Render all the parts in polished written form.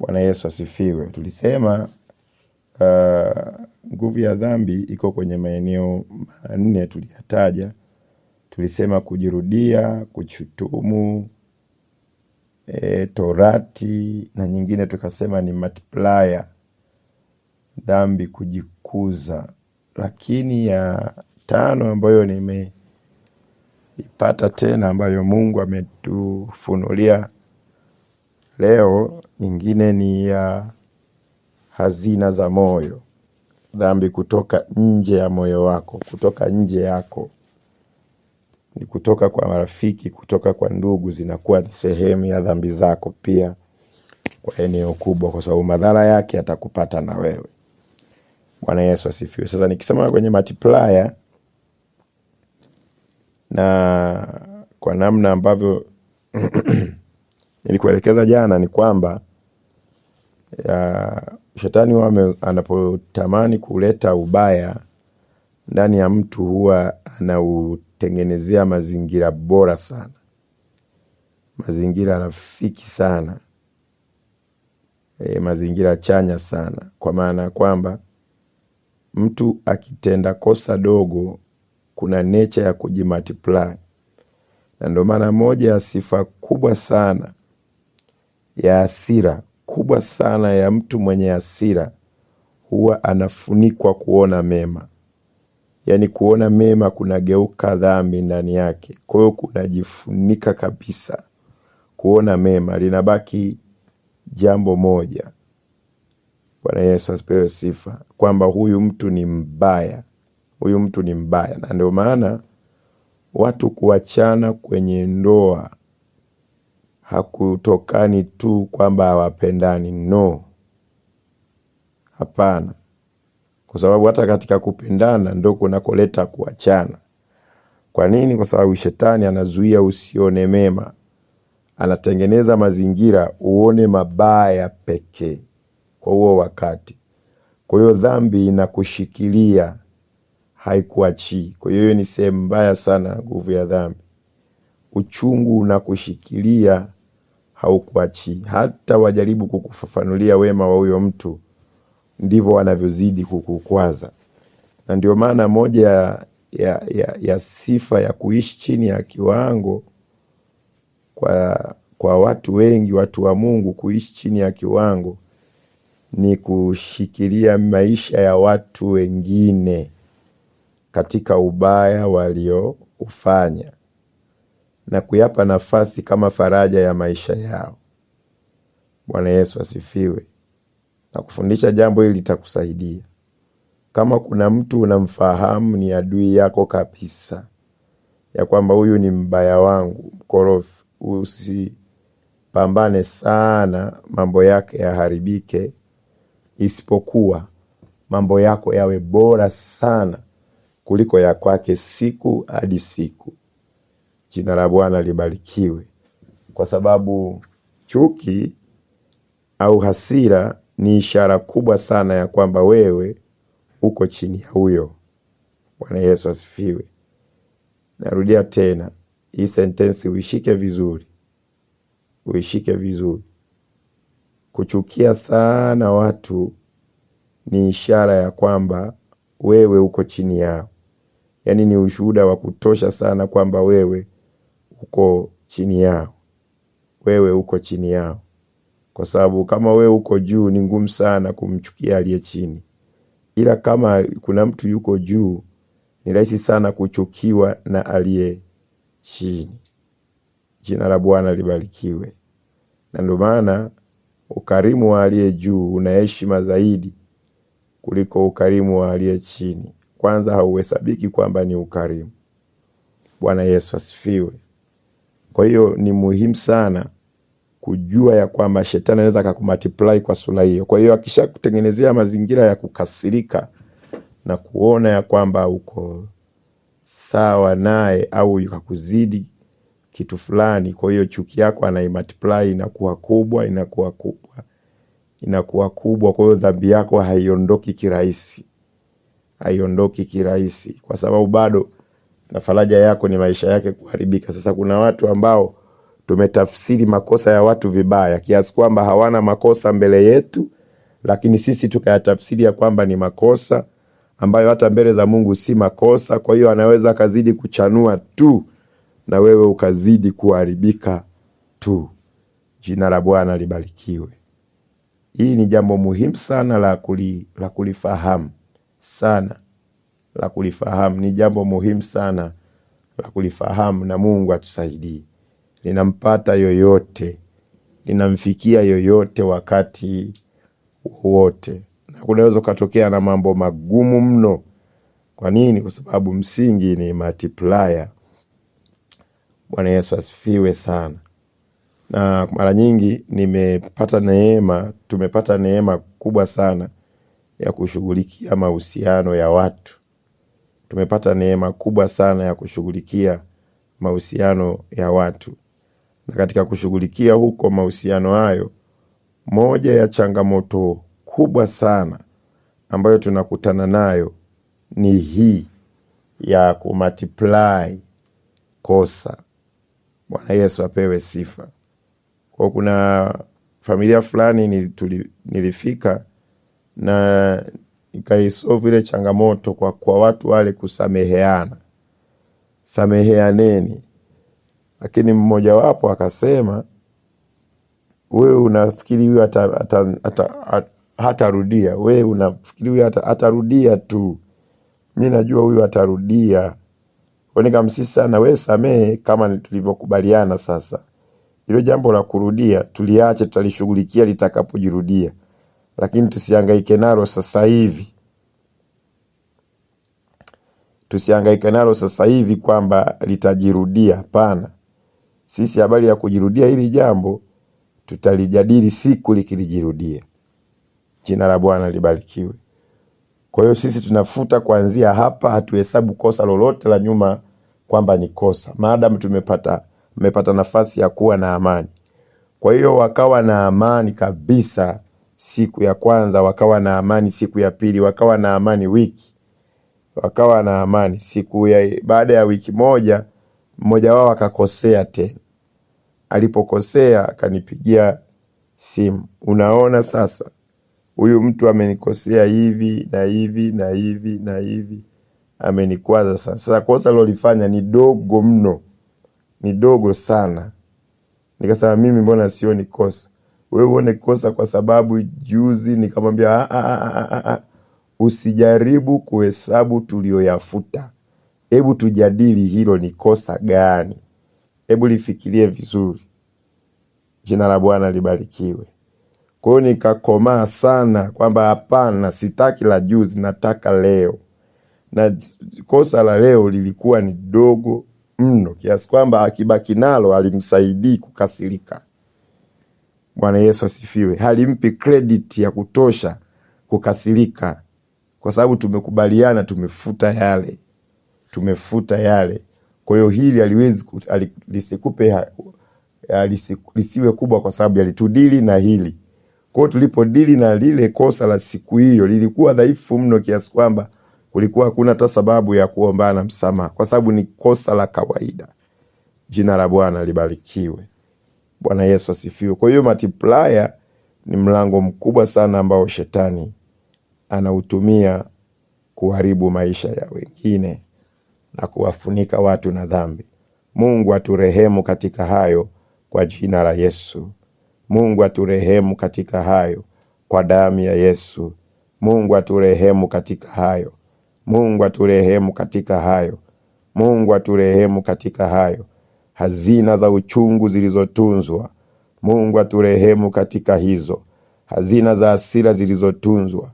Bwana Yesu asifiwe. Tulisema nguvu ya dhambi iko kwenye maeneo 4 tuliyataja. Tulisema kujirudia, kuchutumu, torati, na nyingine tukasema ni multiplier, dhambi kujikuza. Lakini ya 5 ambayo nimeipata tena, ambayo Mungu ametufunulia leo, nyingine ni ya hazina za moyo. Dhambi kutoka nje ya moyo wako, kutoka nje yako, ni kutoka kwa marafiki, kutoka kwa ndugu, zinakuwa ni sehemu ya dhambi zako pia kwa eneo kubwa, kwa sababu madhara yake yatakupata na wewe. Bwana Yesu asifiwe. Sasa nikisema kwenye multiplier, na kwa namna ambavyo nilikuelekeza jana, ni kwamba shetani anapotamani kuleta ubaya ndani ya mtu, huwa anautengenezea mazingira bora sana, mazingira rafiki sana, mazingira chanya sana, kwa maana kwamba mtu akitenda kosa dogo, kuna nature ya kujimultiply. Na ndio maana moja ya sifa kubwa sana ya hasira, kubwa sana ya mtu mwenye hasira, huwa anafunikwa kuona mema. Yani kuona mema kunageuka dhambi ndani yake. Kwa hiyo kunajifunika kabisa kuona mema, linabaki jambo moja. Bwana Yesu asipewe sifa, kwamba huyu mtu ni mbaya, huyu mtu ni mbaya. Na ndio maana watu kuachana kwenye ndoa hakutokani tu kwamba hawapendani, no, hapana. Kwa sababu hata katika kupendana ndo kunakoleta kuachana. Kwa nini? Kwa sababu shetani anazuia usione mema, anatengeneza mazingira uone mabaya pekee kwa huo wakati. Kwa hiyo dhambi inakushikilia, haikuachii. Kwa hiyo ni sehemu mbaya sana nguvu ya dhambi. Uchungu unakushikilia, haukuachii. Hata wajaribu kukufafanulia wema wa huyo mtu, ndivyo wanavyozidi kukukwaza. Na ndio maana moja ya sifa ya kuishi chini ya kiwango kwa watu wengi, watu wa Mungu, kuishi chini ya kiwango ni kushikilia maisha ya watu wengine katika ubaya walioufanya, na kuyapa nafasi kama faraja ya maisha yao. Bwana Yesu asifiwe. Na kufundisha jambo hili litakusaidia. Kama kuna mtu unamfahamu ni adui yako kabisa, ya kwamba huyu ni mbaya wangu, mkorofi, usipambane sana mambo yake yaharibike, isipokuwa mambo yako yawe bora sana kuliko ya kwake siku hadi siku. Jina la Bwana libarikiwe. Kwa sababu chuki au hasira ni ishara kubwa sana ya kwamba wewe uko chini ya huyo. Bwana Yesu asifiwe. Narudia tena, hii sentensi uishike vizuri. Uishike vizuri. Kuchukia sana watu ni ishara ya kwamba wewe uko chini yao. Yani ni ushuhuda wa kutosha sana kwamba wewe uko chini yao. Wewe uko chini yao. Kwa sababu kama wewe uko juu, ni ngumu sana kumchukia aliye chini. Ila kama kuna mtu yuko juu, ni rahisi sana kuchukiwa na aliye chini. Jina la Bwana libarikiwe. Na ndio maana ukarimu wa aliye juu una heshima zaidi kuliko ukarimu wa aliye chini. Kwanza hauhesabiki kwamba ni ukarimu. Bwana Yesu asifiwe. Kwa hiyo ni muhimu sana kujua ya kwamba shetani anaweza kukumultiply kwa sura hiyo. Kwa hiyo akisha kutengenezea mazingira ya kukasirika na kuona ya kwamba uko sawa naye au yakuzidi kitu fulani, kwa hiyo chuki yako anaimultiply, inakuwa kubwa, inakuwa kubwa. Kwa hiyo dhambi yako haiondoki kirahisi. Haiondoki kirahisi, kwa sababu bado na faraja yako ni maisha yake kuharibika. Sasa kuna watu ambao tumetafsiri makosa ya watu vibaya kiasi kwamba hawana makosa mbele yetu, lakini sisi tukayatafsiri ya kwamba ni makosa ambayo hata mbele za Mungu si makosa. Kwa hiyo anaweza kazidi kuchanua tu na wewe ukazidi kuharibika tu. Jina la Bwana libarikiwe. Hii ni jambo muhimu sana la kulifahamu sana, la kulifahamu. Ni jambo muhimu sana la kulifahamu, na Mungu atusaidie. Linampata yoyote, linamfikia yoyote wakati wote, na kunaweza kutokea na mambo magumu mno. Kwa nini? Kwa sababu msingi ni multiplier. Bwana Yesu asifiwe sana. Na mara nyingi tumepata neema kubwa sana ya kushughulikia mahusiano ya watu. Tumepata neema kubwa sana ya kushughulikia mahusiano ya watu. Na katika kushughulikia huko mahusiano hayo, moja ya changamoto kubwa sana ambayo tunakutana nayo ni hii ya kumultiply kosa. Bwana Yesu apewe sifa. Kwa kuna familia fulani nilifika na nikaisolve ile changamoto kwa watu wale kusameheana. Sameheaneni. Lakini mmoja wapo akasema, wewe unafikiri huyu hatarudia? Wewe unafikiri huyu hatarudia tu? Mimi najua huyu hatarudia. Nikamsihi sana, wewe samehe kama tulivyokubaliana. Sasa hilo jambo la kurudia tuliache, tutalishughulikia litakapojirudia, lakini tusihangaike nalo sasa hivi. Tusihangaike nalo sasa hivi kwamba litajirudia. Hapana. Sisi habari ya kujirudia hili jambo tutalijadili siku likilijirudia. Jina la Bwana libarikiwe. Kwa hiyo sisi tunafuta kuanzia hapa, hatuhesabu kosa lolote la nyuma kwamba ni kosa, maadamu tumepata nafasi ya kuwa na amani. Kwa hiyo wakawa na amani kabisa siku ya kwanza, wakawa na amani siku ya pili, wakawa na amani wiki, wakawa na amani baada ya wiki moja, mmoja wao akakosea tena. Alipokosea akanipigia simu, unaona sasa huyu mtu amenikosea hivi na hivi na hivi na hivi, amenikwaza sana. Sasa kosa lolifanya ni dogo mno, ni dogo sana. Nikasema mimi mbona sioni kosa? Wewe uone kosa kwa sababu juzi nikamwambia usijaribu kuhesabu tulioyafuta. Hebu tujadili hilo ni kosa gani? Hebu lifikirie vizuri. Jina la Bwana libarikiwe. Kwa hiyo nikakomaa sana kwamba hapana, sitaki la juzi, nataka leo. Na kosa la leo lilikuwa ni dogo mno kiasi kwamba akibaki nalo alimsaidii kukasirika. Bwana Yesu asifiwe. Halimpi credit ya kutosha kukasirika, kwa sababu tumekubaliana, tumefuta yale. Kwa hiyo hili lisiwe kubwa kwa sababu yalitudili na hili. Kwa hiyo tulipodili na lile kosa la siku hiyo lilikuwa dhaifu mno kiasi kwamba kulikuwa hakuna hata sababu ya kuombana msamaha, kwa sababu ni kosa la kawaida. Jina la Bwana libarikiwe. Bwana Yesu asifiwe. Kwa hiyo multiplier ni mlango mkubwa sana ambao shetani anautumia kuharibu maisha ya wengine na kuwafunika watu na dhambi. Mungu aturehemu katika hayo kwa jina la Yesu. Mungu aturehemu katika hayo kwa damu ya Yesu. Mungu aturehemu katika hayo. Mungu aturehemu katika hayo. Mungu aturehemu katika hayo. Hazina za uchungu zilizotunzwa, Mungu aturehemu katika hizo. Hazina za hasira zilizotunzwa,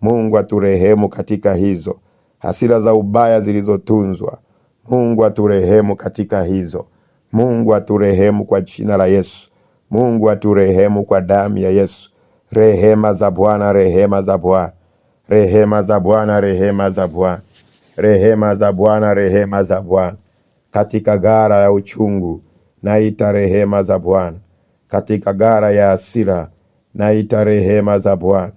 Mungu aturehemu katika hizo. Hasira za ubaya zilizotunzwa, Mungu aturehemu katika hizo. Mungu aturehemu kwa jina la Yesu. Mungu aturehemu kwa damu ya Yesu. Rehema za Bwana, rehema za Bwana. Rehema za Bwana, rehema za Bwana. Rehema za Bwana, rehema za Bwana. Katika gara ya uchungu naita rehema za Bwana. Katika gara ya hasira naita rehema za Bwana.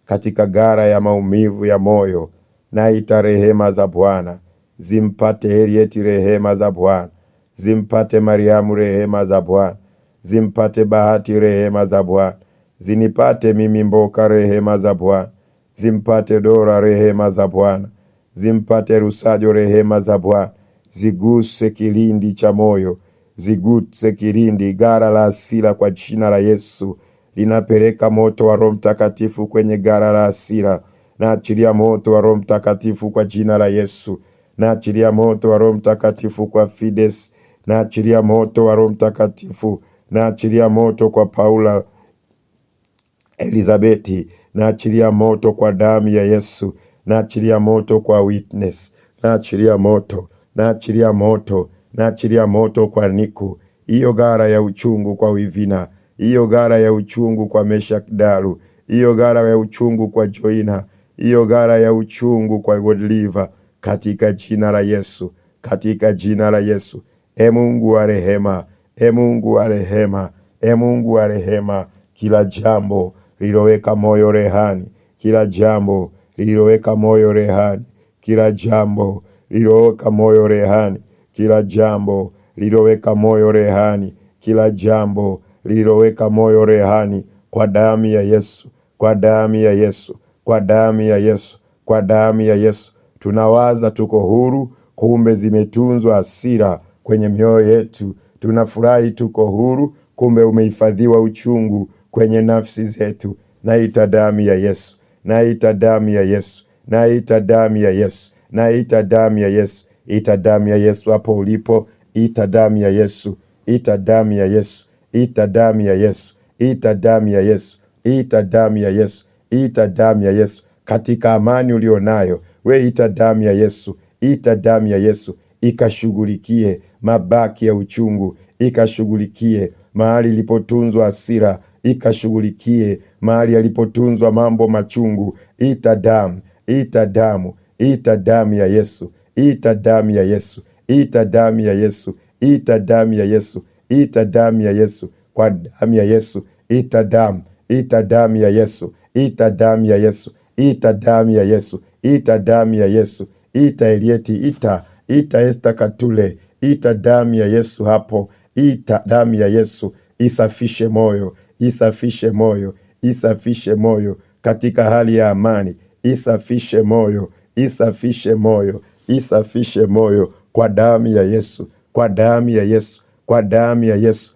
Katika gara ya maumivu ya moyo naita rehema za Bwana. Zimpate Harriet rehema za Bwana. Zimpate Mariamu rehema za Bwana. Zimpate Bahati rehema za Bwana. Zinipate mimi Mboka rehema za Bwana. Zimpate Dora rehema za Bwana. Zimpate Rusajo rehema za Bwana. Ziguse kilindi cha moyo, ziguse kilindi gara la hasira kwa jina la Yesu. Linapeleka moto wa Roho Mtakatifu kwenye gara la hasira. Naachilia moto wa Roho Mtakatifu kwa jina la Yesu. Naachilia moto wa Roho Mtakatifu kwa Fides. Naachilia moto wa Roho Mtakatifu. Naachilia moto kwa Paula Elizabeti. Naachilia moto kwa damu ya Yesu. Naachilia moto kwa Witness. Naachilia moto. Naachilia moto. Naachilia moto kwa Niku. Hiyo gara ya uchungu kwa Wivina. Hiyo gara ya uchungu kwa Meshak Dalu. Hiyo gara ya uchungu kwa Joina. Hiyo gara ya uchungu kwa Godliver. Katika jina la Yesu. Katika jina la Yesu. Mungu wa rehema. Mungu wa rehema. Mungu wa rehema. Kila jambo liloweka moyo rehani. Kila jambo liloweka moyo rehani. Kila jambo liloweka moyo rehani. Kila jambo liloweka moyo rehani. Kila jambo liloweka moyo rehani. Kwa damu ya Yesu. Kwa damu ya Yesu. Kwa damu ya Yesu. Kwa damu ya Yesu. Tunawaza tuko huru, kumbe zimetunzwa hasira kwenye mioyo yetu. Tunafurahi tuko huru, kumbe umehifadhiwa uchungu kwenye nafsi zetu. Naita damu ya Yesu. Naita damu ya Yesu. Naita damu ya Yesu. Naita damu ya Yesu. Ita damu ya Yesu hapo ulipo. Ita damu ya Yesu. Ita damu ya Yesu. Ita damu ya Yesu. Ita damu ya Yesu. Ita damu ya Yesu. Ita damu ya Yesu. Katika amani ulionayo, we ita damu ya Yesu. Ita damu ya Yesu. Ikashughulikie mabaki ya uchungu. Ikashughulikie mahali ilipotunzwa hasira. Ikashughulikie mahali yalipotunzwa mambo machungu. Ita damu. Ita damu. Ita damu ya Yesu. Ita damu ya Yesu. Ita damu ya Yesu. Ita damu ya Yesu. Ita damu ya Yesu. Kwa damu ya Yesu. Ita damu. Ita damu ya Yesu. Ita damu ya Yesu. Ita damu ya Yesu. Ita damu ya Yesu. Ita Elieti. Ita Esther Katule. Ita damu ya Yesu hapo. Ita damu ya Yesu. Isafishe moyo. Isafishe moyo. Isafishe moyo katika hali ya amani. Isafishe moyo. Isafishe moyo. Isafishe moyo kwa damu ya Yesu. Kwa damu ya Yesu. Kwa damu ya Yesu.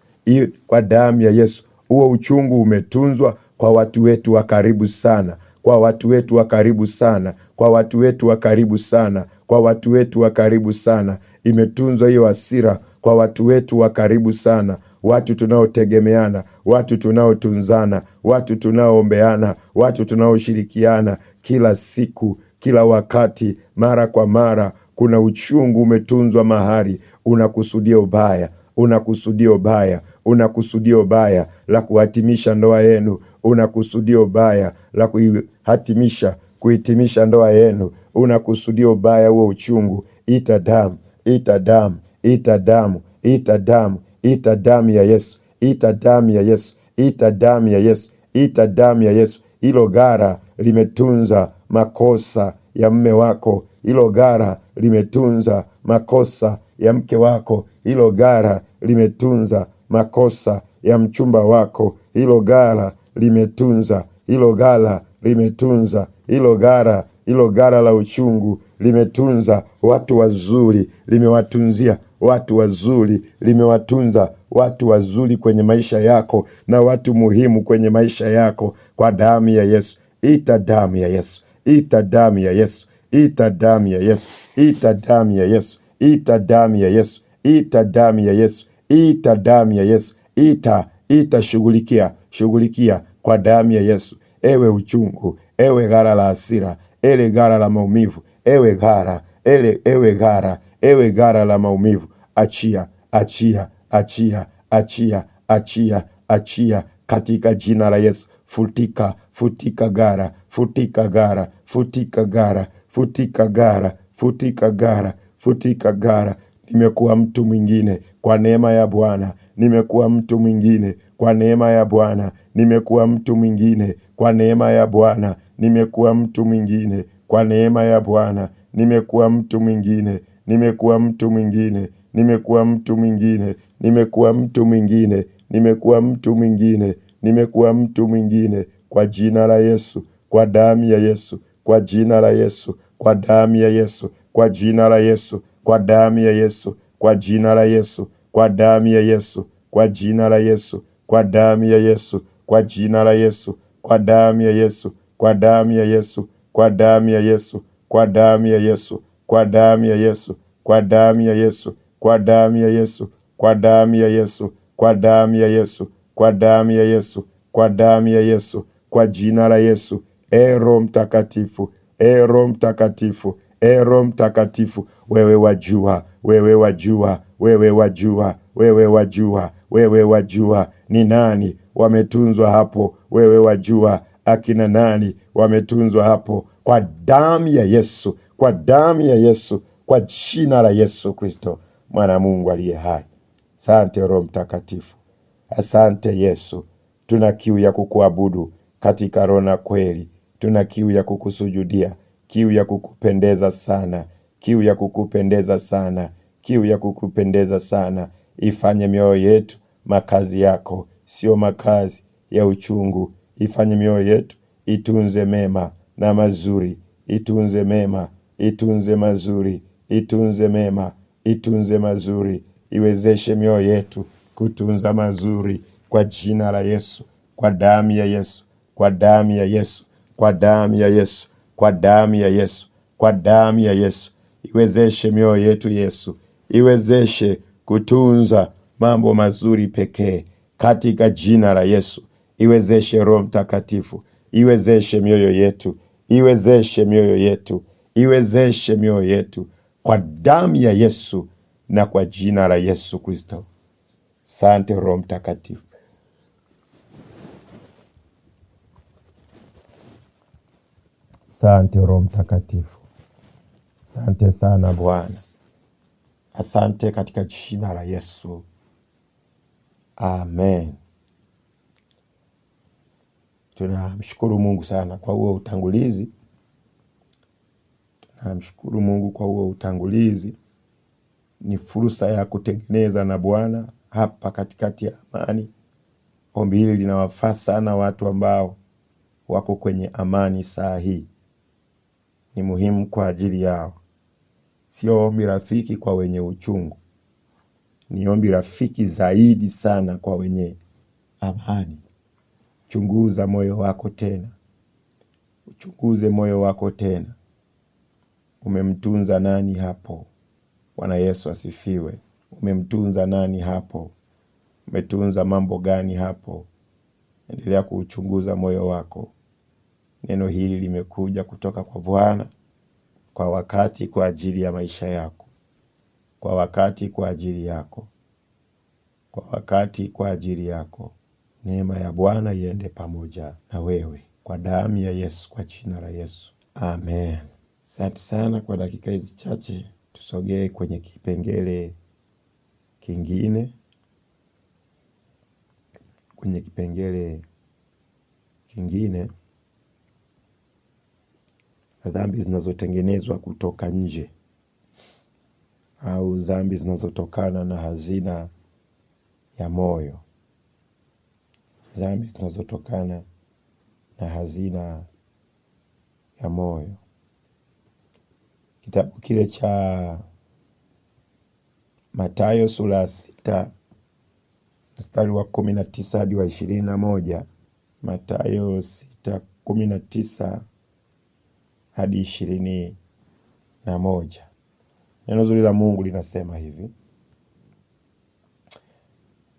Kwa damu ya Yesu. Huo uchungu umetunzwa kwa watu wetu wa karibu sana. Kwa watu wetu wa karibu sana. Kwa watu wetu wa karibu sana. Kwa watu wetu wa karibu sana. Imetunzwa hiyo hasira kwa watu wetu wa karibu sana. Watu tunaotegemeana, watu tunaotunzana, watu tunaoombeana, watu tunaoshirikiana kila siku, kila wakati, mara kwa mara. Kuna uchungu umetunzwa mahali. Unakusudia ubaya. Unakusudia ubaya. Unakusudia ubaya la kuhatimisha ndoa yenu. Unakusudia ubaya la kuhitimisha ndoa yenu. Unakusudia ubaya huo uchungu. Ita damu. Ita damu. Ita damu. Ita damu. Ita damu ya Yesu. Ita damu ya Yesu. Ita damu ya Yesu. Ita damu ya Yesu. Hilo gara limetunza makosa ya mme wako. Hilo gara limetunza makosa ya mke wako. Hilo gara limetunza makosa ya mchumba wako. Hilo gara limetunza. Hilo gara limetunza. Hilo gara la uchungu limetunza watu wazuri. Limewatunzia watu wazuri. Limewatunza watu wazuri kwenye maisha yako na watu muhimu kwenye maisha yako kwa damu ya Yesu. Ita damu ya Yesu. Ita damu ya Yesu. Ita damu ya Yesu. Ita damu ya Yesu. Ita damu ya Yesu. Ita damu ya Yesu. Ita damu ya Yesu. Ita shughulikia kwa damu ya Yesu. Ewe uchungu, ewe gara la hasira, ewe gara la maumivu, ewe gara la maumivu, achia katika jina la Yesu. Futika gara. Nimekuwa mtu mwingine kwa neema ya Bwana. Nimekuwa mtu mwingine kwa neema ya Bwana. Nimekuwa mtu mwingine kwa neema ya Bwana. Nimekuwa mtu mwingine kwa neema ya Bwana. Nimekuwa mtu mwingine. Nimekuwa mtu mwingine nimekuwa mtu mwingine, nimekuwa mtu mwingine, nimekuwa mtu mwingine, nimekuwa mtu mwingine, kwa jina la Yesu, kwa damu ya Yesu, kwa jina la Yesu, kwa damu ya Yesu, kwa jina la Yesu, kwa damu ya Yesu, kwa jina la Yesu, kwa damu ya Yesu, kwa jina la Yesu, kwa damu ya Yesu, kwa jina la Yesu, kwa damu ya Yesu, kwa damu ya Yesu, kwa damu ya Yesu, kwa damu ya Yesu, kwa damu ya Yesu, kwa damu ya Yesu, kwa damu ya Yesu, kwa damu ya Yesu, kwa damu ya Yesu, kwa damu ya Yesu, kwa damu ya Yesu, kwa jina la Yesu. Roho Mtakatifu, Roho Mtakatifu, Roho Mtakatifu, wewe wajua, wewe wajua, wewe wajua, wewe wajua, wewe wajua ni nani wametunzwa hapo, wewe wajua akina nani wametunzwa hapo, kwa damu ya Yesu, kwa damu ya Yesu, kwa jina la Yesu Kristo, mwana Mungu aliye hai. Asante Roho Mtakatifu, asante Yesu. Tuna kiu ya kukuabudu katika roho na kweli, tuna kiu ya kukusujudia, kiu ya kukupendeza sana, kiu ya kukupendeza sana, kiu ya kukupendeza sana. Ifanye mioyo yetu makazi yako, sio makazi ya uchungu. Ifanye mioyo yetu itunze mema na mazuri, itunze mema, itunze mazuri, itunze mema, itunze mazuri. Iwezeshe mioyo yetu kutunza mazuri, kwa jina la Yesu, kwa damu ya Yesu, kwa damu ya Yesu, kwa damu ya Yesu, kwa damu ya Yesu, kwa damu ya Yesu. Iwezeshe mioyo yetu Yesu, iwezeshe kutunza mambo mazuri pekee, katika jina la Yesu. Iwezeshe Roho Mtakatifu, iwezeshe mioyo yetu, iwezeshe mioyo yetu, iwezeshe mioyo yetu, kwa damu ya Yesu na kwa jina la Yesu Kristo. Sante Roho Mtakatifu. Asante Roho Mtakatifu, asante sana Bwana, asante katika jina la Yesu, amen. Tunamshukuru Mungu sana kwa huo utangulizi, tunamshukuru Mungu kwa huo utangulizi. Ni fursa ya kutengeneza na Bwana hapa katikati ya amani. Ombi hili linawafaa sana watu ambao wako kwenye amani saa hii, ni muhimu kwa ajili yao. Sio ombi rafiki kwa wenye uchungu, ni ombi rafiki zaidi sana kwa wenye amani. Chunguza moyo wako tena, uchunguze moyo wako tena. Umemtunza nani hapo? Bwana Yesu asifiwe. Umemtunza nani hapo? Umetunza mambo gani hapo? Endelea kuuchunguza moyo wako. Neno hili limekuja kutoka kwa Bwana kwa wakati, kwa ajili ya maisha yako, kwa wakati, kwa ajili yako, kwa wakati, kwa ajili yako. Neema ya Bwana iende pamoja na wewe, kwa damu ya Yesu, kwa jina la Yesu, amen. Asante sana. Kwa dakika hizi chache tusogee kwenye kipengele kingine, kwenye kipengele kingine, dhambi zinazotengenezwa kutoka nje, au dhambi zinazotokana na hazina ya moyo. Dhambi zinazotokana na hazina ya moyo. Kitabu kile cha Mathayo sura 6 mstari wa 19 hadi wa 21. Mathayo 6:19 hadi 21. Neno zuri la Mungu linasema hivi: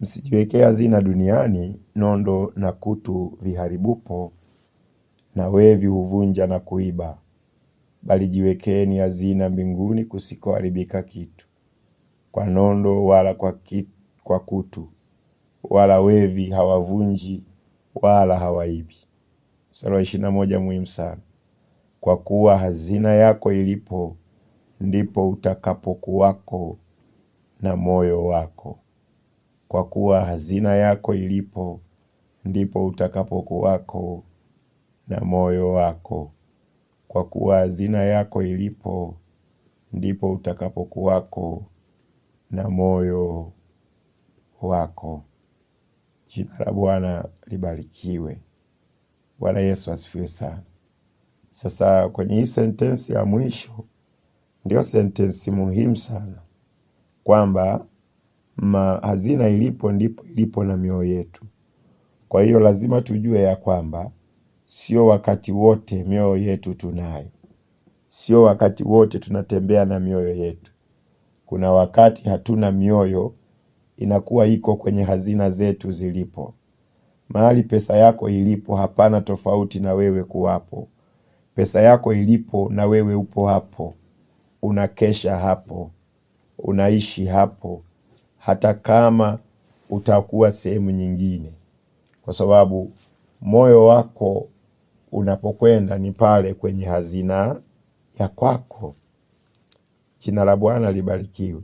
msijiwekee hazina duniani, nondo na kutu viharibupo, na wevi huvunja na kuiba, bali jiwekeeni hazina mbinguni kusikoharibika kitu kwa nondo wala kwa kutu, wala wevi hawavunji wala hawaibi. Mstari wa 21 muhimu sana: kwa kuwa hazina yako ilipo, ndipo utakapokuwako na moyo wako. Kwa kuwa hazina yako ilipo, ndipo utakapokuwako na moyo wako. Kwa kuwa hazina yako ilipo, ndipo utakapokuwako na moyo wako. Jina la Bwana libarikiwe. Bwana Yesu asifiwe sana. Sasa kwenye hii sentensi ya mwisho ndio sentensi muhimu sana, kwamba hazina ilipo ndipo ilipo na mioyo yetu. Kwa hiyo lazima tujue ya kwamba sio wakati wote mioyo yetu tunayo, sio wakati wote tunatembea na mioyo yetu. Kuna wakati hatuna mioyo, inakuwa iko kwenye hazina zetu zilipo. Mahali pesa yako ilipo hapana tofauti na wewe kuwapo. Pesa yako ilipo na wewe upo hapo, unakesha hapo, unaishi hapo, hata kama utakuwa sehemu nyingine, kwa sababu moyo wako unapokwenda ni pale kwenye hazina ya kwako. Jina la Bwana libarikiwe.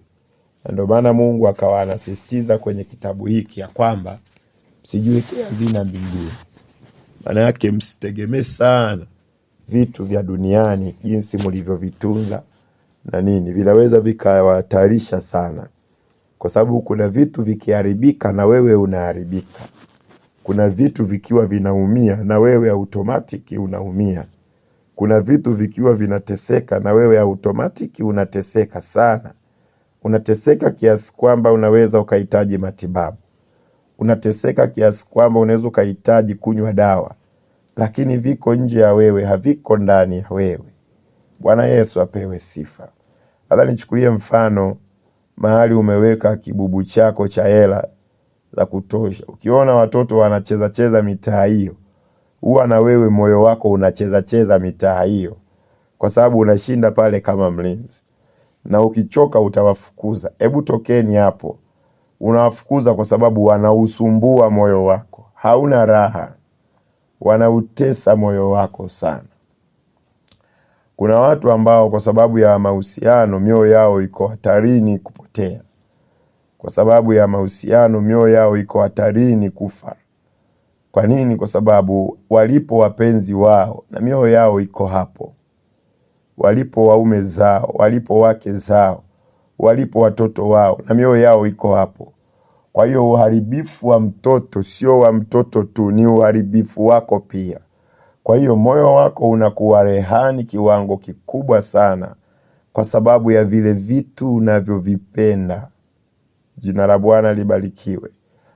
Ndio maana Mungu akawa anasisitiza kwenye kitabu hiki ya kwamba msijiwekee hazina mbinguni. Maana yake msitegemee sana vitu vya duniani, jinsi mlivyovitunza na nini, vinaweza vikawahatarisha sana, kwa sababu kuna vitu vikiharibika na wewe unaharibika. Kuna vitu vikiwa vinaumia na wewe automatiki unaumia. Kuna vitu vikiwa vinateseka na wewe automatiki unateseka sana. Unateseka kiasi kwamba unaweza ukahitaji matibabu. Unateseka kiasi kwamba unaweza ukahitaji kunywa dawa, lakini viko nje ya wewe, haviko ndani ya wewe. Bwana Yesu apewe sifa. Hata nichukulie mfano, mahali umeweka kibubu chako cha hela za kutosha. Ukiona watoto wanacheza cheza mitaa hiyo, huwa na wewe moyo wako unacheza cheza mitaa hiyo, kwa sababu unashinda pale kama mlinzi. Na ukichoka utawafukuza. Hebu tokeni hapo. Unawafukuza kwa sababu wanausumbua moyo wako. Hauna raha. Wanautesa moyo wako sana. Kuna watu ambao kwa sababu ya mahusiano mioyo yao iko hatarini kupotea. Kwa sababu ya mahusiano mioyo yao iko hatarini kufa. Kwa nini? Kwa sababu walipo wapenzi wao na mioyo yao iko hapo. Walipo waume zao, walipo wake zao, walipo watoto wao na mioyo yao iko hapo. Kwa hiyo uharibifu wa mtoto sio wa mtoto tu, ni uharibifu wako pia. Kwa hiyo moyo wako unakuwa rehani kiwango kikubwa sana, kwa sababu ya vile vitu unavyovipenda. Jina la Bwana libarikiwe.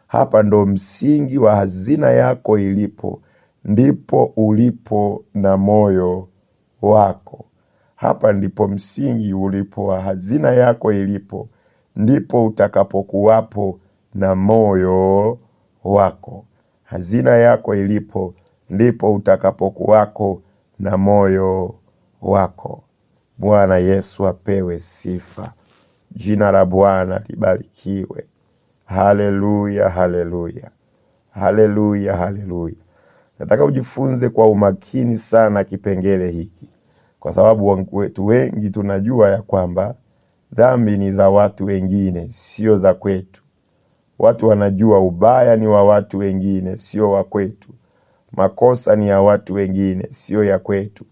Hapa ndo msingi wa hazina yako ilipo, ndipo ulipo na moyo wako. Hapa ndipo msingi ulipo wa hazina yako ilipo, ndipo utakapokuwapo na moyo wako. Hazina yako ilipo, ndipo utakapokuwako na moyo wako. Bwana Yesu apewe sifa. Jina la Bwana libarikiwe. Haleluya, haleluya. Haleluya, haleluya. Nataka ujifunze kwa umakini sana kipengele hiki, kwa sababu wetu wengi tunajua ya kwamba dhambi ni za watu wengine, sio za kwetu. Watu wanajua ubaya ni wa watu wengine, sio wa kwetu. Makosa ni ya watu wengine, sio ya kwetu.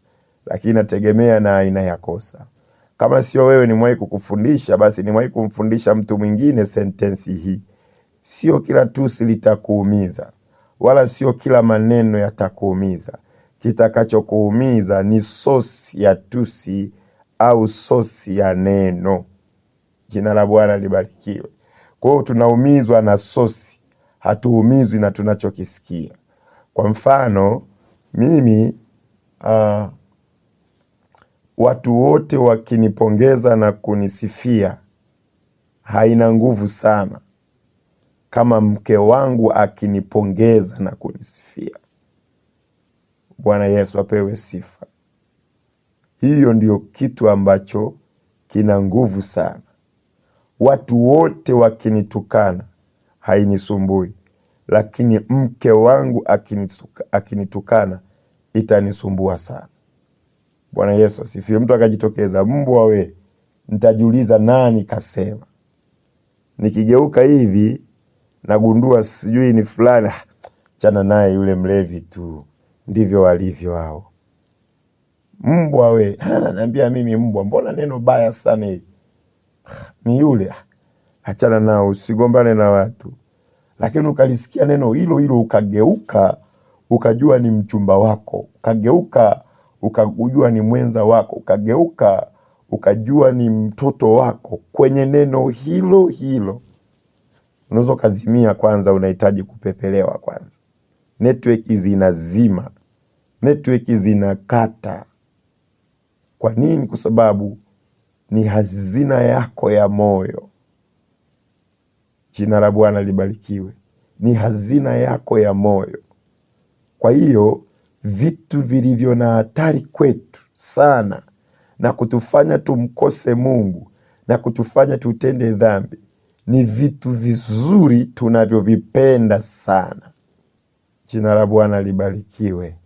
Lakini nategemea na aina ya kosa. Kama sio wewe nimwahi kukufundisha, basi nimwahi kumfundisha mtu mwingine sentensi hii. Sio kila tusi litakuumiza, wala sio kila maneno yatakuumiza. Kitakachokuumiza ni sosi ya tusi au sosi ya neno. Jina la Bwana libarikiwe. Kwa hiyo tunaumizwa na sosi, hatuumizwi na tunachokisikia. Kwa mfano, mimi watu wote wakinipongeza na kunisifia haina nguvu sana kama mke wangu akinipongeza na kunisifia. Bwana Yesu apewe sifa. Hiyo ndio kitu ambacho kina nguvu sana. Watu wote wakinitukana hainisumbui, lakini mke wangu akinitukana itanisumbua sana. Bwana Yesu asifiwe. Mtu akajitokeza, mbwa we, nitajiuliza nani kasema. Nikigeuka hivi nagundua sijui ni fulani, chana naye yule mlevi tu. Ndivyo walivyo hao. Mbwa we, naambia mimi mbwa, mbona neno baya sana hili? Ni yule. achana nao, usigombane na watu. Lakini ukalisikia neno hilo hilo ukageuka, ukajua ni mchumba wako, ukageuka ukajua ni mwenza wako, ukageuka ukajua ni mtoto wako, kwenye neno hilo hilo unaweza ukazimia. Kwanza unahitaji kupepelewa kwanza. Network zinazima, network zinakata. Kwa nini? Kwa sababu ni hazina yako ya moyo. Jina la Bwana libarikiwe. Ni hazina yako ya moyo. Kwa hiyo vitu vilivyo na hatari kwetu sana na kutufanya tumkose Mungu na kutufanya tutende dhambi ni vitu vizuri tunavyovipenda sana. Jina la Bwana libarikiwe.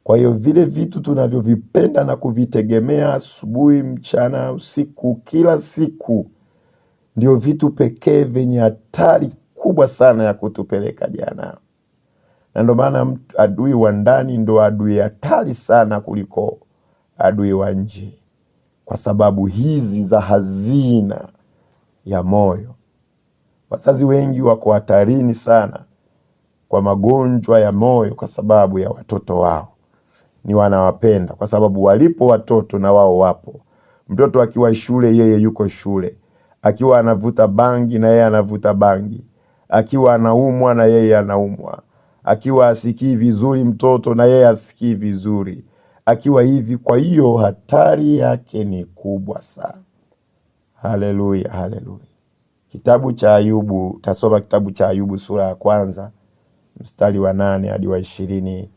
Kwa hiyo vile vitu tunavyovipenda na kuvitegemea asubuhi, mchana, usiku, kila siku, ndio vitu pekee vyenye hatari kubwa sana ya kutupeleka jehanamu. Na ndio maana adui wa ndani ndo adui hatari sana kuliko adui wa nje, kwa sababu hizi za hazina ya moyo. Wazazi wengi wako hatarini sana kwa magonjwa ya moyo kwa sababu ya watoto wao. Ni wanawapenda kwa sababu walipo watoto na wao wapo. Mtoto akiwa shule, yeye yuko shule. Akiwa anavuta bangi, na yeye anavuta bangi. Akiwa anaumwa, na yeye anaumwa. Akiwa asikii vizuri mtoto, na yeye asikii vizuri. Akiwa hivi. Kwa hiyo hatari yake ni kubwa sana. Haleluya, haleluya. Kitabu cha Ayubu, tasoma kitabu cha Ayubu sura ya 1 mstari wa 8 hadi wa 22.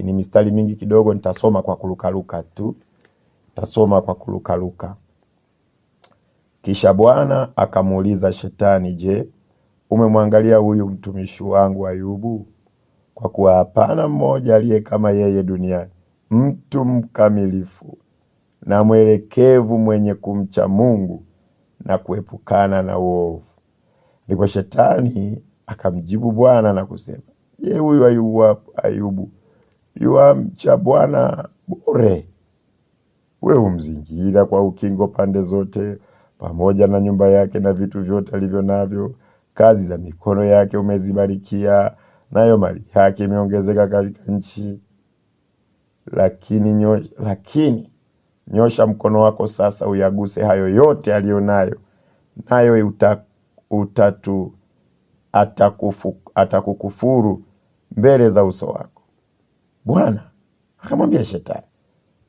Ni mistari mingi kidogo, nitasoma kwa kurukaruka tu. Tasoma kwa kurukaruka. Kisha Bwana akamuuliza Shetani, je, umemwangalia huyu mtumishi wangu Ayubu? Kwa kuwa hapana mmoja aliye kama yeye duniani, mtu mkamilifu na mwelekevu, mwenye kumcha Mungu na kuepukana na uovu. Ndipo Shetani akamjibu Bwana na kusema, je, huyu Ayubu yuamcha Bwana bure? Wewe umzingira kwa ukingo pande zote, pamoja na nyumba yake na vitu vyote alivyo navyo. Kazi za mikono yake umezibarikia, nayo mali yake imeongezeka katika nchi. Lakini nyosha mkono wako sasa uyaguse hayo yote alionayo, nayo atakukufuru mbele za uso wako. Bwana akamwambia Shetani,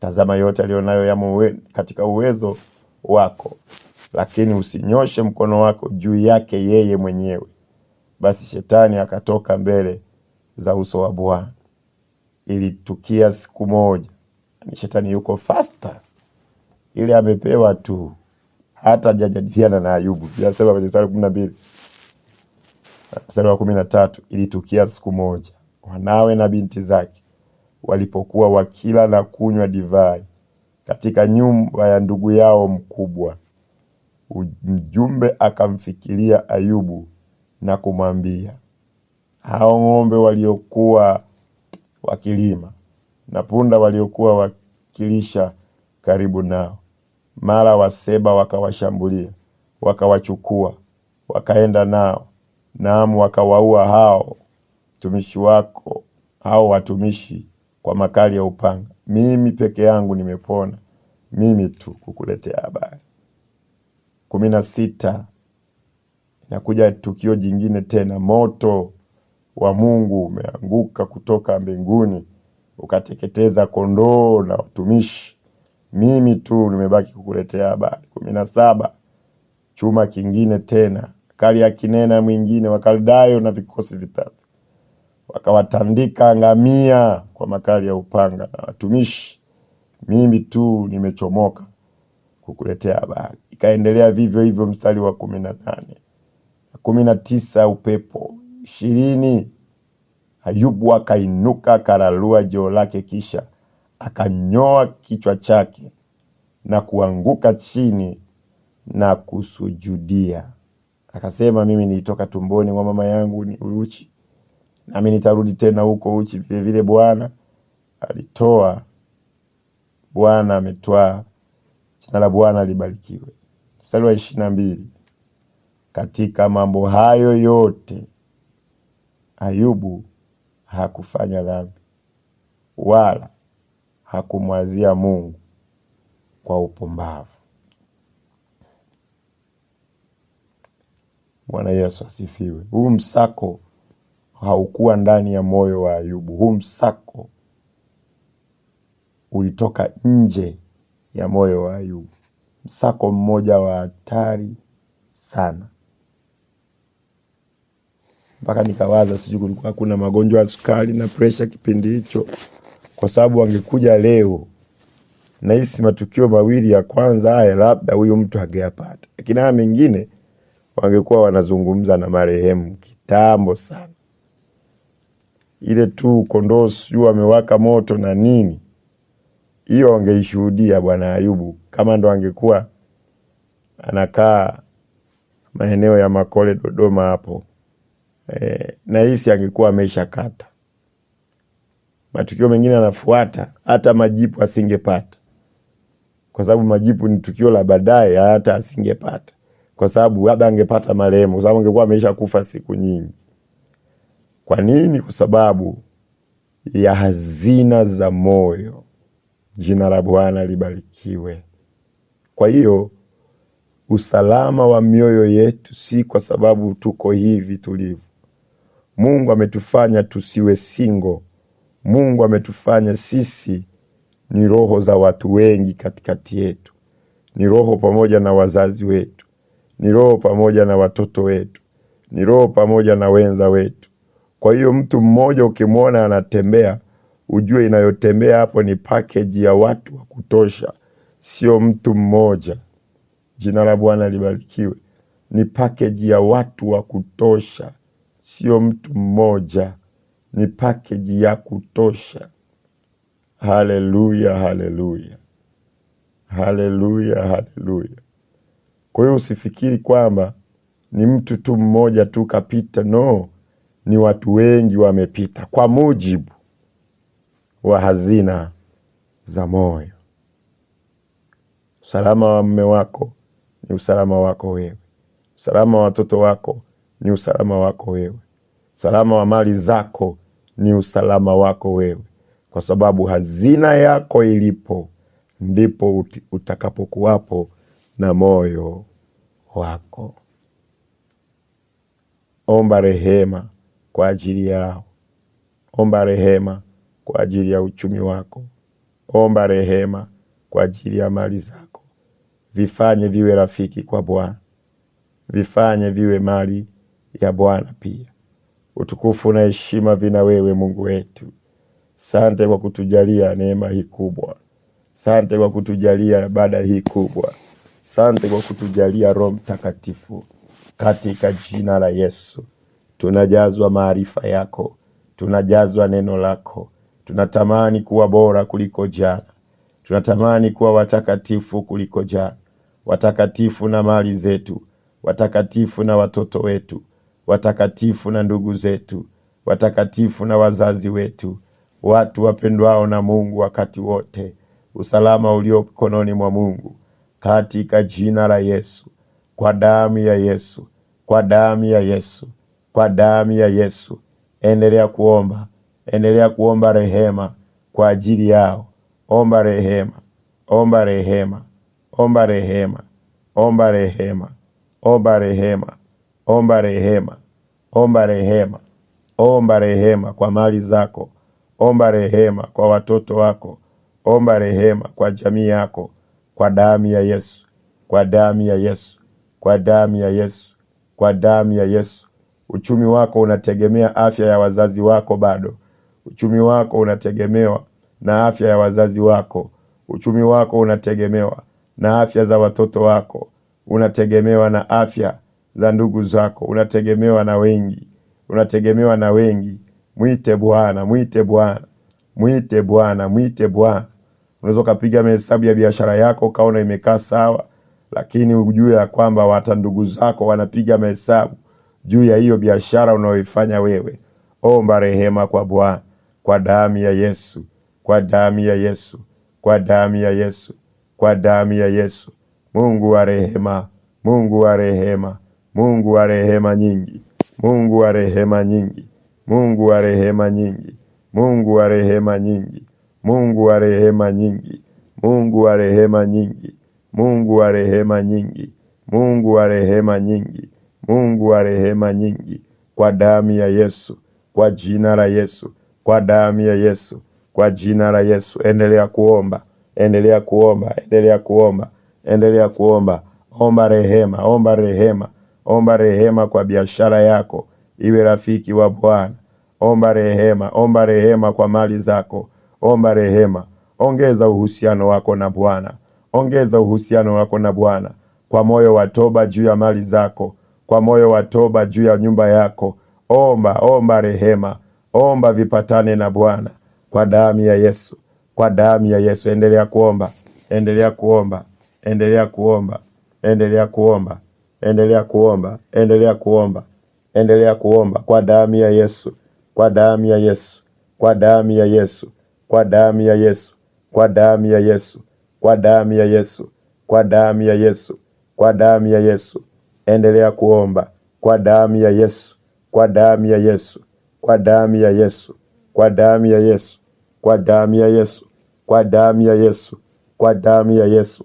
tazama, yote alionayo yamo katika uwezo wako, lakini usinyoshe mkono wako juu yake yeye mwenyewe. Basi Shetani akatoka mbele za uso wa Bwana. Ilitukia siku moja. Ni Shetani yuko faster. Ile amepewa tu, hata hajajadiliana na Ayubu. Yasema kwenye mstari 12. Mstari wa 13, ilitukia siku moja, wanawe na binti zake walipokuwa wakila na kunywa divai katika nyumba ya ndugu yao mkubwa, mjumbe akamfikiria Ayubu na kumwambia, hao ng'ombe waliokuwa wakilima na punda waliokuwa wakilisha karibu nao, mara Waseba wakawashambulia, wakawachukua, wakaenda nao, naam, wakawaua hao watumishi wako, hao watumishi, kwa makali ya upanga. Mimi peke yangu nimepona, mimi tu kukuletea habari. 16. Inakuja tukio jingine tena. Moto wa Mungu umeanguka kutoka mbinguni ukateketeza kondoo na watumishi. Mimi tu nimebaki kukuletea habari. 17. Chuma kingine tena, kali akinena mwingine, Wakaldayo na vikosi vitatu wakawatandika ngamia kwa makali ya upanga na watumishi. Mimi tu nimechomoka kukuletea habari. Ikaendelea vivyo hivyo. Mstari wa 18. 19. Upepo. 20. Ayubu akainuka, akararua joo lake, kisha akanyoa kichwa chake na kuanguka chini na kusujudia. Akasema, mimi nilitoka tumboni mwa mama yangu ni uchi, nami nitarudi tena huko uchi vile vile. Bwana alitoa, Bwana ametwaa, jina la Bwana libarikiwe. Mstari wa 22. Katika mambo hayo yote Ayubu hakufanya dhambi wala hakumwazia Mungu kwa upumbavu. Bwana Yesu asifiwe. Huu msako haukuwa ndani ya moyo wa Ayubu. Huu msako ulitoka nje ya moyo wa Ayubu. Msako mmoja wa hatari sana. Mpaka nikawaza sijui kulikuwa kuna magonjwa ya sukari na pressure kipindi hicho, kwa sababu wangekuja leo na hisi matukio mawili ya kwanza haya labda huyu mtu hangeyapata. Lakini haya mengine wangekuwa wanazungumza na marehemu kitambo sana. Ile tu kondoo sijui amewaka moto na nini, hiyo wangeishuhudia Bwana Ayubu kama ndo angekuwa anakaa maeneo ya Makole Dodoma hapo. Na hisi angekuwa ameshakata. Matukio mengine yanafuata, hata majipu asingepata, kwa sababu majipu ni tukio la baadaye. Hata asingepata, kwa sababu labda angepata marehemu, kwa sababu angekuwa ameshakufa siku nyingi. Kwa nini? Kwa sababu ya hazina za moyo. Jina la Bwana libarikiwe. Kwa hiyo usalama wa mioyo yetu si kwa sababu tuko hivi tulivyo. Mungu ametufanya tusiwe single. Mungu ametufanya sisi ni roho za watu wengi katikati yetu. Ni roho pamoja na wazazi wetu. Ni roho pamoja na watoto wetu. Ni roho pamoja na wenza wetu. Kwa hiyo mtu mmoja ukimwona anatembea, ujue inayotembea hapo ni package ya watu wa kutosha, sio mtu mmoja. Jina la Bwana libarikiwe. Ni package ya watu wa kutosha, sio mtu mmoja. Ni package ya kutosha. Haleluya, haleluya. Haleluya, haleluya. Kwa hiyo usifikiri kwamba ni mtu tu mmoja tu kapita. No, ni watu wengi wamepita kwa mujibu wa hazina za moyo. Usalama wa mume wako ni usalama wako wewe. Usalama wa watoto wako ni usalama wako wewe. Usalama wa mali zako ni usalama wako wewe. Kwa sababu hazina yako ilipo, ndipo utakapokuwapo na moyo wako. Omba rehema kwa ajili yao. Omba rehema kwa ajili ya uchumi wako. Omba rehema kwa ajili ya mali zako. Vifanye viwe rafiki kwa Bwana. Vifanye viwe mali ya Bwana pia. Utukufu na heshima vina wewe Mungu wetu. Asante kwa kutujalia neema hii kubwa. Asante kwa kutujalia ibada hii kubwa. Asante kwa kutujalia Roho Mtakatifu. Katika jina la Yesu tunajazwa maarifa yako. Tunajazwa neno lako. Tunatamani kuwa bora kuliko jana. Tunatamani kuwa watakatifu kuliko jana. Watakatifu na mali zetu. Watakatifu na watoto wetu. Watakatifu na ndugu zetu. Watakatifu na wazazi wetu. Watu wapendwao na Mungu wakati wote. Usalama ulio mkononi mwa Mungu. Katika jina la Yesu. Kwa damu ya Yesu. Kwa damu ya Yesu. Kwa damu ya Yesu. Endelea kuomba. Endelea kuomba rehema kwa ajili yao. Omba rehema. Omba rehema. Omba rehema. Omba rehema. Omba rehema. Omba rehema. Omba rehema. Omba rehema kwa mali zako. Omba rehema kwa watoto wako. Omba rehema kwa jamii yako. Kwa damu ya Yesu. Kwa damu ya Yesu. Kwa damu ya Yesu. Kwa damu ya Yesu. Uchumi wako unategemea afya ya wazazi wako bado. Uchumi wako unategemewa na afya ya wazazi wako. Uchumi wako unategemewa na afya za watoto wako. Unategemewa na afya za ndugu zako. Unategemewa na wengi. Unategemewa na wengi. Mwite Bwana, mwite Bwana. Mwite Bwana, mwite Bwana. Unaweza kupiga mahesabu ya biashara yako kaona imekaa sawa, lakini ujue ya kwamba hata ndugu zako wanapiga mahesabu juu ya hiyo biashara unayoifanya wewe. Omba rehema kwa Bwana. Kwa damu ya Yesu. Kwa damu ya Yesu. Kwa damu ya Yesu. Kwa damu ya Yesu. Mungu wa rehema. Mungu wa rehema. Mungu wa rehema nyingi, Mungu wa rehema nyingi, Mungu wa rehema nyingi, Mungu wa rehema nyingi, Mungu wa rehema nyingi, Mungu wa rehema nyingi, Mungu wa rehema nyingi, Mungu wa rehema nyingi, Mungu wa rehema nyingi, kwa damu ya Yesu, kwa jina la Yesu, kwa damu ya Yesu, kwa jina la Yesu. Endelea kuomba, endelea kuomba, endelea kuomba, endelea kuomba. Omba rehema, omba rehema, omba rehema kwa biashara yako iwe rafiki wa Bwana. Omba rehema, omba rehema kwa mali zako. Omba rehema. Ongeza uhusiano wako na Bwana. Ongeza uhusiano wako na Bwana kwa moyo wa toba juu ya mali zako, kwa moyo wa toba juu ya nyumba yako. Omba rehema. Omba vipatane na Bwana kwa damu ya Yesu, kwa damu ya Yesu. Endelea kuomba, endelea kuomba, endelea kuomba, endelea kuomba, endelea kuomba, endelea kuomba, endelea kuomba kwa damu ya Yesu, kwa damu ya Yesu, kwa damu ya Yesu, kwa damu ya Yesu, kwa damu ya Yesu, kwa damu ya Yesu, kwa damu ya Yesu, kwa damu ya Yesu. Endelea kuomba kwa damu ya Yesu, kwa damu ya Yesu, kwa damu ya Yesu, kwa damu ya Yesu, kwa damu ya Yesu, kwa damu ya Yesu, kwa damu ya Yesu.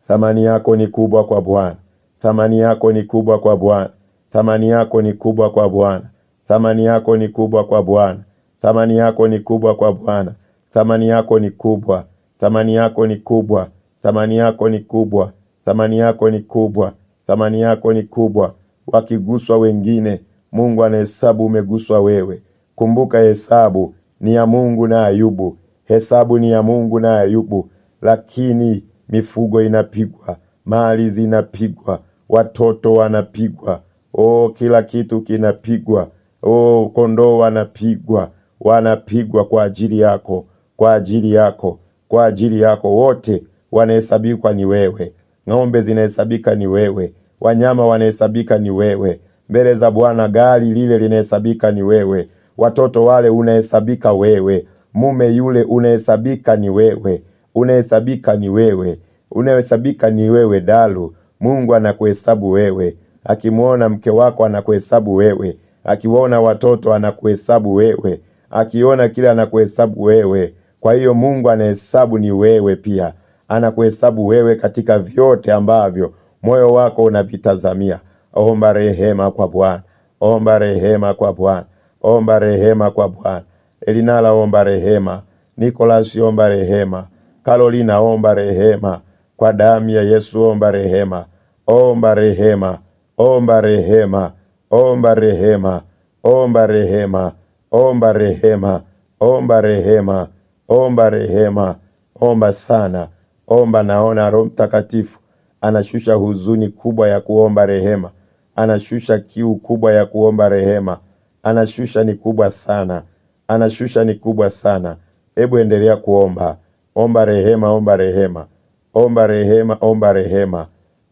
Thamani yako ni kubwa kwa Bwana. Thamani yako ni kubwa kwa Bwana. Thamani yako ni kubwa kwa Bwana. Thamani yako ni kubwa kwa Bwana. Thamani yako ni kubwa kwa Bwana. Thamani yako ni kubwa. Thamani yako ni kubwa. Thamani yako ni kubwa. Thamani yako ni kubwa. Thamani yako ni kubwa. Wakiguswa wengine, Mungu anahesabu umeguswa wewe. Kumbuka hesabu ni ya Mungu na Ayubu. Hesabu ni ya Mungu na Ayubu. Lakini mifugo inapigwa, mali zinapigwa, watoto wanapigwa, kila kitu kinapigwa, kondoo wanapigwa kwa ajili yako, kwa ajili yako, kwa ajili yako. Wote wanahesabika ni wewe. Ng'ombe zinahesabika ni wewe, wanyama wanahesabika ni wewe. Mbele za Bwana gari lile linahesabika ni wewe, watoto wale unahesabika wewe, mume yule unahesabika ni wewe, unahesabika ni wewe, unahesabika ni wewe. Dalu, Mungu anakuhesabu wewe. Akimuona mke wako anakuhesabu wewe, akiwaona watoto anakuhesabu wewe, akiona kile anakuhesabu wewe. Kwa hiyo Mungu anahesabu ni wewe pia, anakuhesabu wewe katika vyote ambavyo moyo wako unavitazamia. Omba rehema kwa Bwana, omba rehema kwa Bwana, omba rehema kwa Bwana. Elinala, omba rehema. Nicholas, omba rehema. Carolina, omba rehema. Kwa damu ya Yesu, omba rehema. Omba rehema, omba rehema, omba rehema, omba rehema, omba rehema, omba rehema, omba rehema. Omba sana, omba. Naona Roho Mtakatifu anashusha huzuni kubwa ya kuomba rehema, anashusha kiu kubwa ya kuomba rehema, anashusha ni kubwa sana, anashusha ni kubwa sana. Hebu endelea kuomba. Omba rehema, omba rehema, omba rehema, omba rehema,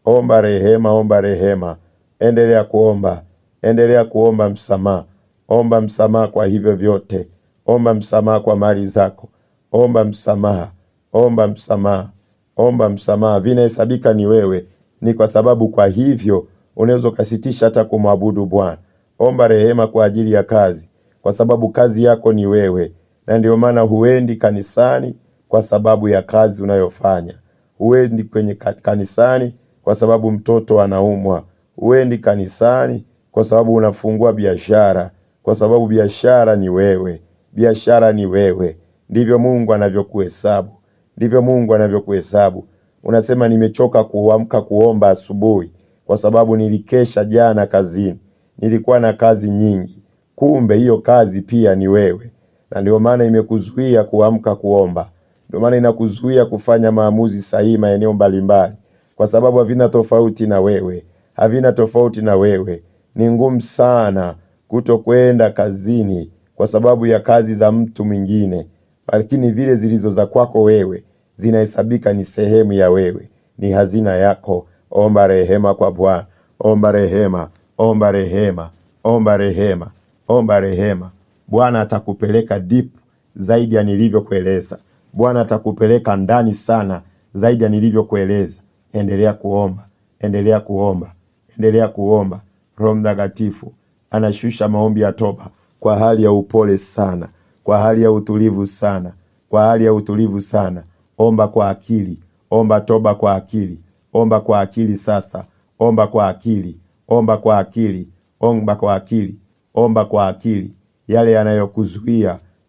omba rehema, omba rehema. Endelea kuomba, endelea kuomba msamaha. Omba msamaha kwa hivyo vyote. Omba msamaha kwa mali zako. Omba msamaha, omba msamaha, omba msamaha. Vinahesabika ni wewe, ni kwa sababu kwa hivyo unaweza kusitisha hata kumwabudu Bwana. Omba rehema kwa ajili ya kazi, kwa sababu kazi yako ni wewe, na ndio maana huendi kanisani kwa sababu ya kazi unayofanya. Huendi kwenye kanisani kwa sababu mtoto anaumwa. Huendi kanisani kwa sababu unafungua biashara, kwa sababu biashara ni wewe. Biashara ni wewe. Ndivyo Mungu anavyokuhesabu, ndivyo Mungu anavyokuhesabu. Unasema nimechoka kuamka kuomba asubuhi kwa sababu nilikesha jana kazini, nilikuwa na kazi nyingi. Kumbe hiyo kazi pia ni wewe, na ndio maana imekuzuia kuamka kuomba. Ndio maana inakuzuia kufanya maamuzi sahihi maeneo mbalimbali, kwa sababu havina tofauti na wewe, havina tofauti na wewe. Ni ngumu sana kutokwenda kazini kwa sababu ya kazi za mtu mwingine, lakini vile zilizo za kwako wewe zinahesabika ni sehemu ya wewe, ni hazina yako. Omba rehema kwa Bwana. Omba rehema, omba rehema, omba rehema, omba rehema. Bwana atakupeleka deep zaidi ya nilivyokueleza. Bwana atakupeleka ndani sana zaidi ya nilivyokueleza. Endelea kuomba, endelea kuomba, endelea kuomba. Roho Mtakatifu anashusha maombi ya toba kwa hali ya upole sana, kwa hali ya utulivu sana, kwa hali ya utulivu sana. Omba kwa akili, omba toba kwa akili, omba kwa akili sasa, omba kwa akili, omba kwa akili, omba kwa akili, omba kwa akili. Yale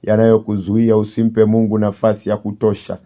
yanayokuzuia usimpe Mungu nafasi ya kutosha,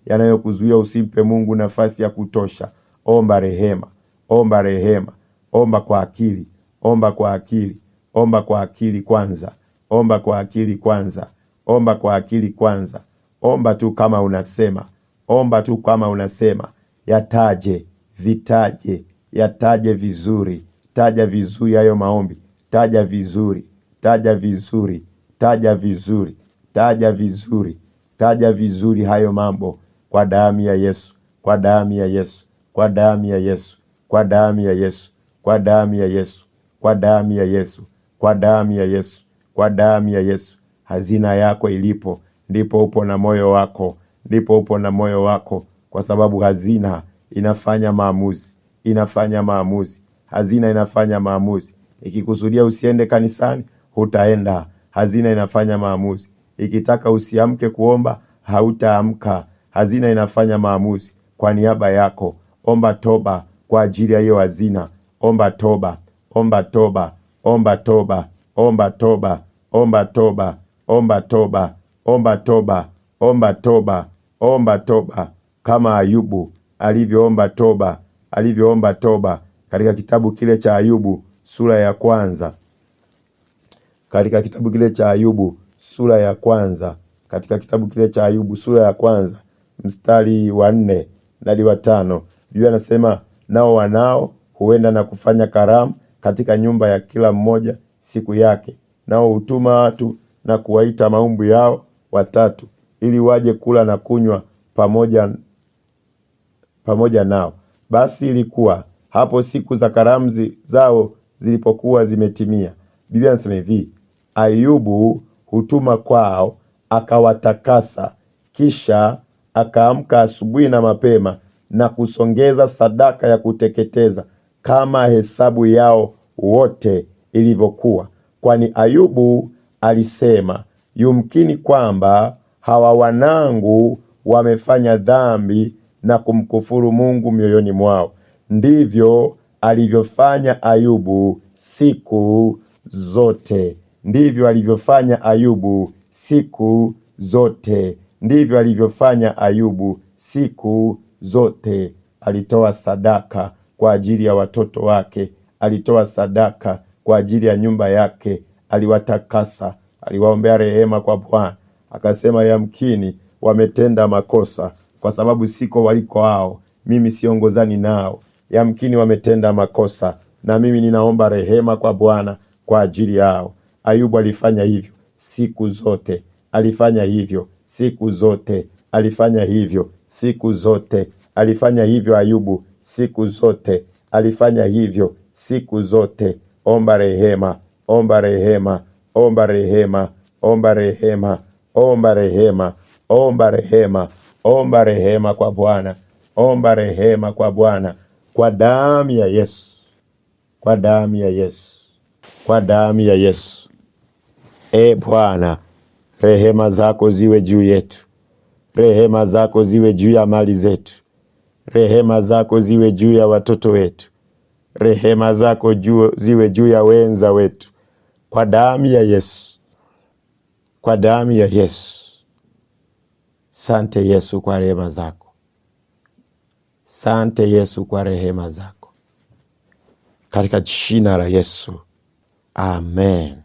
yanayokuzuia usimpe Mungu nafasi ya kutosha. Omba rehema, omba rehema, omba kwa akili, omba kwa akili, omba kwa akili kwanza, omba kwa akili kwanza, omba kwa akili kwanza. Omba tu kama unasema, omba tu kama unasema. Yataje, vitaje, yataje vizuri, taja vizuri hayo maombi, taja vizuri, taja vizuri, taja vizuri, taja vizuri, taja vizuri hayo mambo, kwa damu ya Yesu, kwa damu ya Yesu, kwa damu ya Yesu, kwa damu ya Yesu, kwa damu ya Yesu, kwa damu ya Yesu, kwa damu ya Yesu, kwa damu ya Yesu. Hazina yako ilipo, ndipo upo na moyo wako, ndipo upo na moyo wako, kwa sababu hazina inafanya maamuzi, inafanya maamuzi. Hazina inafanya maamuzi. Ikikusudia usiende kanisani, hutaenda. Hazina inafanya maamuzi. Ikitaka usiamke kuomba, hautaamka. Hazina inafanya maamuzi kwa niaba yako. Omba toba kwa ajili ya hiyo hazina. Omba toba, omba toba, omba toba, omba toba, omba toba, omba toba, omba toba, omba toba, omba toba, kama Ayubu alivyoomba toba, alivyoomba toba katika kitabu kile cha Ayubu sura ya kwanza. Katika kitabu kile cha Ayubu sura ya kwanza, katika kitabu kile cha Ayubu sura ya kwanza mstari wa 4 hadi wa 5, Biblia inasema, nao wanao huenda na kufanya karamu katika nyumba ya kila mmoja siku yake, nao hutuma watu na kuwaita maumbu yao watatu, ili waje kula na kunywa pamoja nao. Basi ilikuwa hapo siku za karamu zao zilipokuwa zimetimia, Biblia inasema hivi, Ayubu hutuma kwao akawatakasa, kisha akaamka asubuhi na mapema na kusongeza sadaka ya kuteketeza kama hesabu yao wote ilivyokuwa, kwani Ayubu alisema, yumkini kwamba hawa wanangu wamefanya dhambi na kumkufuru Mungu mioyoni mwao. Ndivyo alivyofanya Ayubu siku zote, ndivyo alivyofanya Ayubu siku zote, ndivyo alivyofanya Ayubu siku zote. Alitoa sadaka kwa ajili ya watoto wake, alitoa sadaka kwa ajili ya nyumba yake, aliwatakasa, aliwaombea rehema kwa Bwana. Akasema, yamkini wametenda makosa, kwa sababu siko waliko hao, mimi siongozani nao. Yamkini wametenda makosa, na mimi ninaomba rehema kwa Bwana kwa ajili yao. Ayubu alifanya hivyo siku zote, alifanya hivyo siku zote, alifanya hivyo siku zote, alifanya hivyo Ayubu siku zote, alifanya hivyo siku zote. Omba rehema, omba rehema, omba rehema, omba rehema, omba rehema, omba rehema, omba rehema kwa Bwana, omba rehema kwa Bwana, kwa damu ya Yesu, kwa damu ya Yesu, kwa damu ya Yesu. Bwana, rehema zako ziwe juu yetu, rehema zako ziwe juu ya mali zetu, rehema zako ziwe juu ya watoto wetu, rehema zako ziwe juu ya wenza wetu, kwa damu ya Yesu, kwa damu ya Yesu. Sante Yesu kwa rehema zako, sante Yesu kwa rehema zako, katika jina la Yesu, amen.